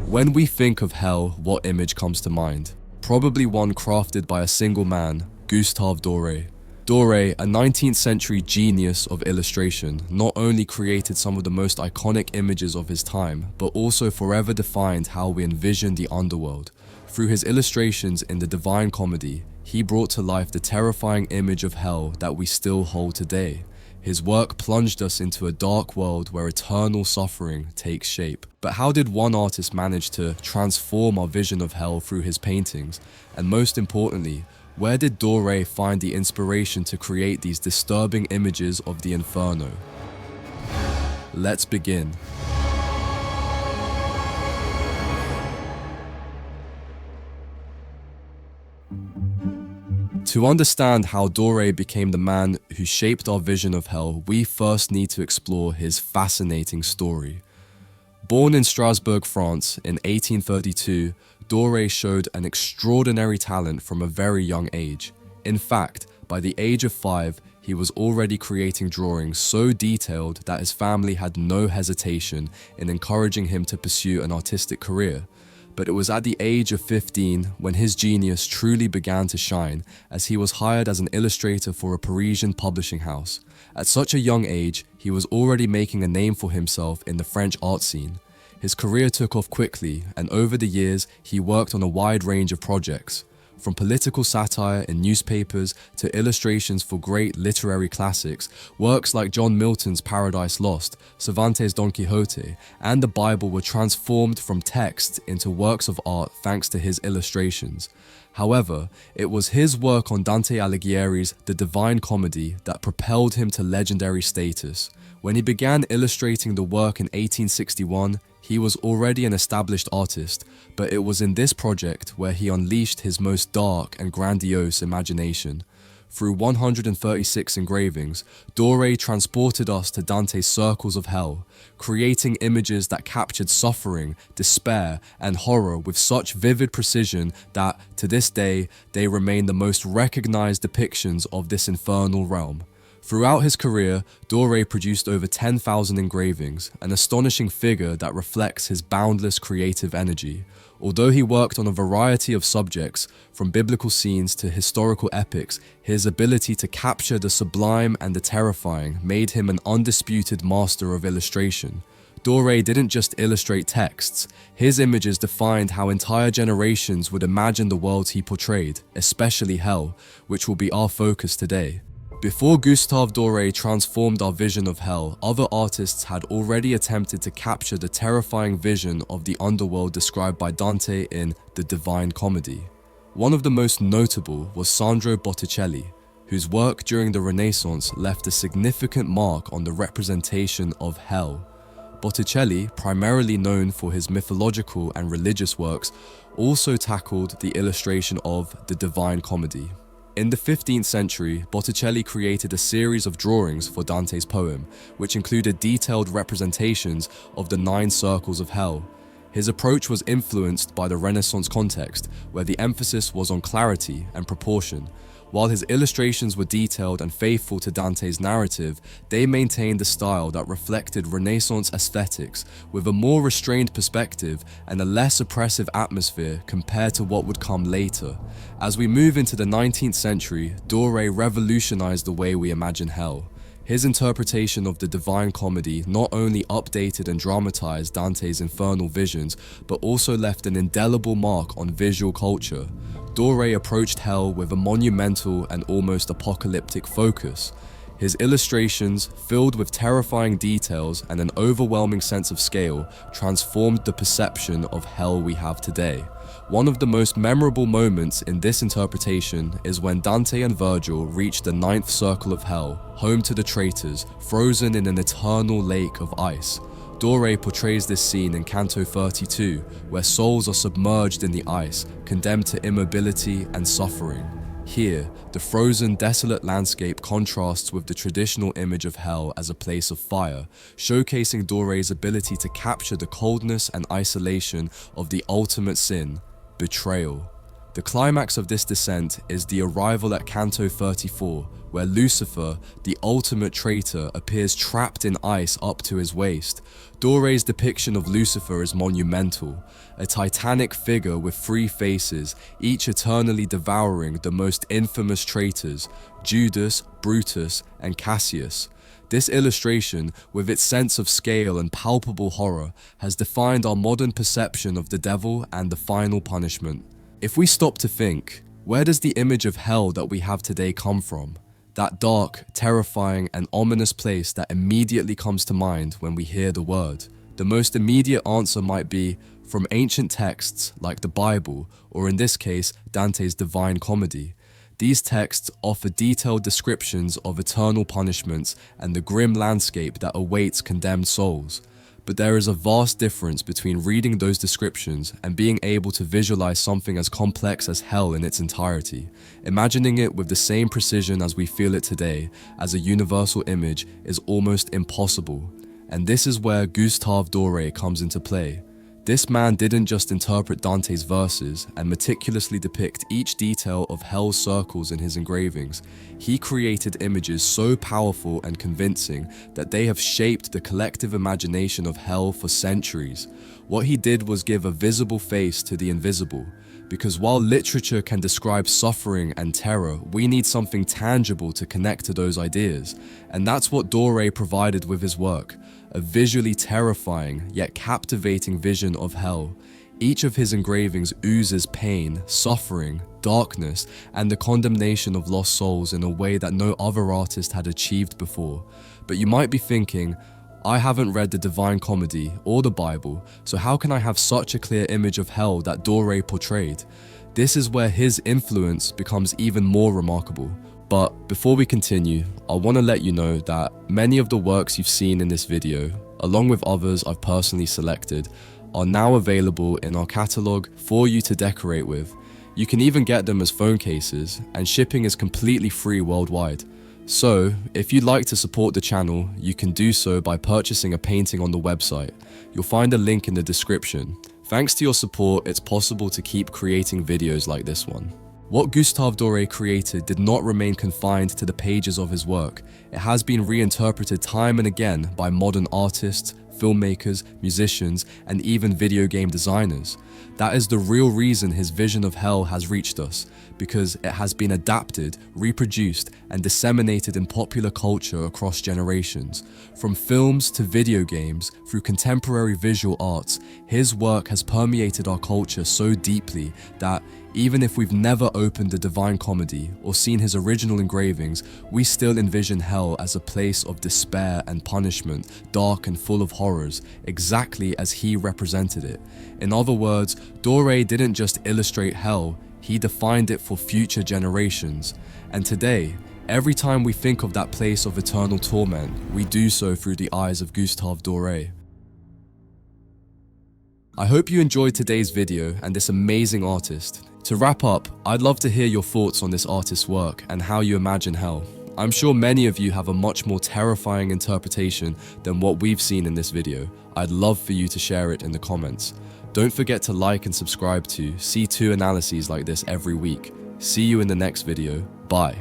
When we think of hell, what image comes to mind? Probably one crafted by a single man, Gustave Doré. Doré, a 19th century genius of illustration, not only created some of the most iconic images of his time, but also forever defined how we envision the underworld. Through his illustrations in the Divine Comedy, he brought to life the terrifying image of hell that we still hold today. His work plunged us into a dark world where eternal suffering takes shape. But how did one artist manage to transform our vision of hell through his paintings? And most importantly, where did Doré find the inspiration to create these disturbing images of the inferno? Let's begin. To understand how Doré became the man who shaped our vision of hell, we first need to explore his fascinating story. Born in Strasbourg, France in 1832, Doré showed an extraordinary talent from a very young age. In fact, by the age of 5, he was already creating drawings so detailed that his family had no hesitation in encouraging him to pursue an artistic career. But it was at the age of 15 when his genius truly began to shine, as he was hired as an illustrator for a Parisian publishing house. At such a young age, he was already making a name for himself in the French art scene. His career took off quickly, and over the years, he worked on a wide range of projects. From political satire in newspapers to illustrations for great literary classics, works like John Milton's Paradise Lost, Cervantes' Don Quixote, and the Bible were transformed from text into works of art thanks to his illustrations. However, it was his work on Dante Alighieri's The Divine Comedy that propelled him to legendary status. When he began illustrating the work in 1861, he was already an established artist, but it was in this project where he unleashed his most dark and grandiose imagination. Through 136 engravings, Doré transported us to Dante's circles of hell, creating images that captured suffering, despair, and horror with such vivid precision that, to this day, they remain the most recognized depictions of this infernal realm. Throughout his career, Doré produced over 10,000 engravings, an astonishing figure that reflects his boundless creative energy. Although he worked on a variety of subjects, from biblical scenes to historical epics, his ability to capture the sublime and the terrifying made him an undisputed master of illustration. Doré didn't just illustrate texts, his images defined how entire generations would imagine the worlds he portrayed, especially hell, which will be our focus today. Before Gustave Doré transformed our vision of hell, other artists had already attempted to capture the terrifying vision of the underworld described by Dante in The Divine Comedy. One of the most notable was Sandro Botticelli, whose work during the Renaissance left a significant mark on the representation of hell. Botticelli, primarily known for his mythological and religious works, also tackled the illustration of The Divine Comedy. In the 15th century, Botticelli created a series of drawings for Dante's poem, which included detailed representations of the 9 circles of hell. His approach was influenced by the Renaissance context, where the emphasis was on clarity and proportion. While his illustrations were detailed and faithful to Dante's narrative, they maintained a style that reflected Renaissance aesthetics, with a more restrained perspective and a less oppressive atmosphere compared to what would come later. As we move into the 19th century, Doré revolutionized the way we imagine hell. His interpretation of the Divine Comedy not only updated and dramatized Dante's infernal visions, but also left an indelible mark on visual culture. Doré approached hell with a monumental and almost apocalyptic focus. His illustrations, filled with terrifying details and an overwhelming sense of scale, transformed the perception of hell we have today. One of the most memorable moments in this interpretation is when Dante and Virgil reach the 9th circle of hell, home to the traitors, frozen in an eternal lake of ice. Doré portrays this scene in Canto 32, where souls are submerged in the ice, condemned to immobility and suffering. Here, the frozen, desolate landscape contrasts with the traditional image of hell as a place of fire, showcasing Doré's ability to capture the coldness and isolation of the ultimate sin, betrayal. The climax of this descent is the arrival at Canto 34, where Lucifer, the ultimate traitor, appears trapped in ice up to his waist. Doré's depiction of Lucifer is monumental, a titanic figure with three faces, each eternally devouring the most infamous traitors, Judas, Brutus, and Cassius. This illustration, with its sense of scale and palpable horror, has defined our modern perception of the devil and the final punishment. If we stop to think, where does the image of hell that we have today come from? That dark, terrifying, and ominous place that immediately comes to mind when we hear the word. The most immediate answer might be from ancient texts like the Bible, or in this case, Dante's Divine Comedy. These texts offer detailed descriptions of eternal punishments and the grim landscape that awaits condemned souls. But there is a vast difference between reading those descriptions and being able to visualize something as complex as hell in its entirety. Imagining it with the same precision as we feel it today, as a universal image, is almost impossible. And this is where Gustave Doré comes into play. This man didn't just interpret Dante's verses and meticulously depict each detail of hell's circles in his engravings. He created images so powerful and convincing that they have shaped the collective imagination of hell for centuries. What he did was give a visible face to the invisible. Because while literature can describe suffering and terror, we need something tangible to connect to those ideas. And that's what Doré provided with his work. A visually terrifying yet captivating vision of hell. Each of his engravings oozes pain, suffering, darkness, and the condemnation of lost souls in a way that no other artist had achieved before. But you might be thinking, I haven't read the Divine Comedy or the Bible, so how can I have such a clear image of hell that Doré portrayed? This is where his influence becomes even more remarkable. But before we continue, I want to let you know that many of the works you've seen in this video, along with others I've personally selected, are now available in our catalogue for you to decorate with. You can even get them as phone cases, and shipping is completely free worldwide. So, if you'd like to support the channel, you can do so by purchasing a painting on the website. You'll find a link in the description. Thanks to your support, it's possible to keep creating videos like this one. What Gustave Doré created did not remain confined to the pages of his work. It has been reinterpreted time and again by modern artists, filmmakers, musicians, and even video game designers. That is the real reason his vision of hell has reached us, because it has been adapted, reproduced, and disseminated in popular culture across generations. From films to video games, through contemporary visual arts, his work has permeated our culture so deeply that even if we've never opened the Divine Comedy or seen his original engravings, we still envision hell as a place of despair and punishment, dark and full of horrors, exactly as he represented it. In other words, Doré didn't just illustrate hell, he defined it for future generations. And today, every time we think of that place of eternal torment, we do so through the eyes of Gustave Doré. I hope you enjoyed today's video and this amazing artist. To wrap up, I'd love to hear your thoughts on this artist's work and how you imagine hell. I'm sure many of you have a much more terrifying interpretation than what we've seen in this video. I'd love for you to share it in the comments. Don't forget to like and subscribe to see 2 analyses like this every week. See you in the next video. Bye.